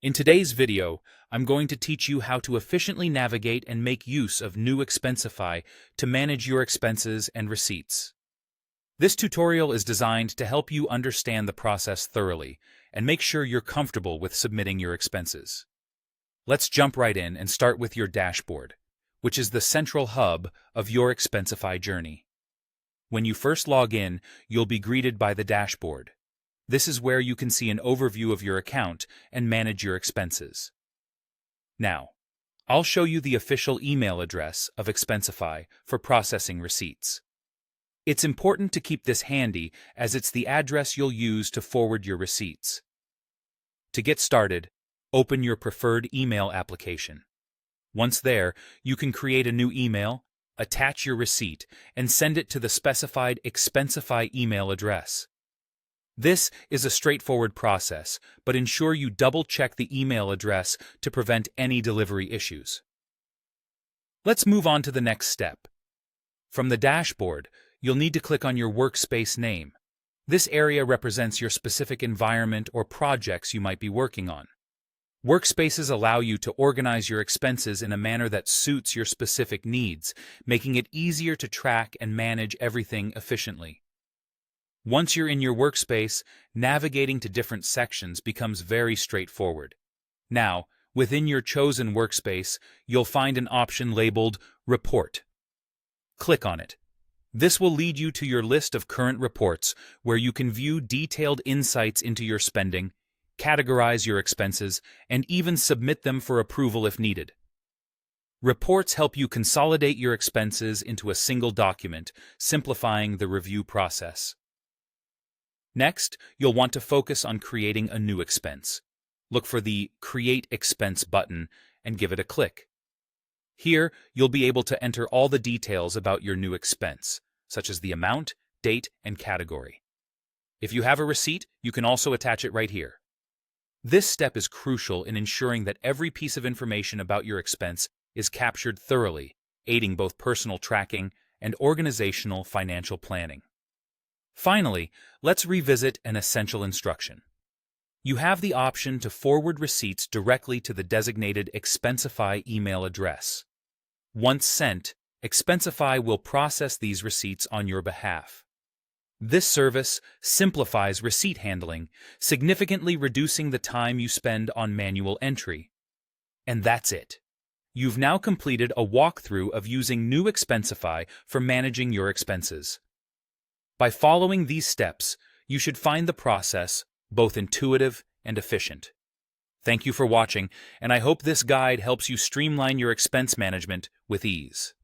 In today's video, I'm going to teach you how to efficiently navigate and make use of new Expensify to manage your expenses and receipts. This tutorial is designed to help you understand the process thoroughly and make sure you're comfortable with submitting your expenses. Let's jump right in and start with your dashboard, which is the central hub of your Expensify journey. When you first log in, you'll be greeted by the dashboard. This is where you can see an overview of your account and manage your expenses. Now, I'll show you the official email address of Expensify for processing receipts. It's important to keep this handy as it's the address you'll use to forward your receipts. To get started, open your preferred email application. Once there, you can create a new email, attach your receipt, and send it to the specified Expensify email address. This is a straightforward process, but ensure you double-check the email address to prevent any delivery issues. Let's move on to the next step. From the dashboard, you'll need to click on your workspace name. This area represents your specific environment or projects you might be working on. Workspaces allow you to organize your expenses in a manner that suits your specific needs, making it easier to track and manage everything efficiently. Once you're in your workspace, navigating to different sections becomes very straightforward. Now, within your chosen workspace, you'll find an option labeled Report. Click on it. This will lead you to your list of current reports, where you can view detailed insights into your spending, categorize your expenses, and even submit them for approval if needed. Reports help you consolidate your expenses into a single document, simplifying the review process. Next, you'll want to focus on creating a new expense. Look for the Create Expense button and give it a click. Here, you'll be able to enter all the details about your new expense, such as the amount, date, and category. If you have a receipt, you can also attach it right here. This step is crucial in ensuring that every piece of information about your expense is captured thoroughly, aiding both personal tracking and organizational financial planning. Finally, let's revisit an essential instruction. You have the option to forward receipts directly to the designated Expensify email address. Once sent, Expensify will process these receipts on your behalf. This service simplifies receipt handling, significantly reducing the time you spend on manual entry. And that's it. You've now completed a walkthrough of using new Expensify for managing your expenses. By following these steps, you should find the process both intuitive and efficient. Thank you for watching, and I hope this guide helps you streamline your expense management with ease.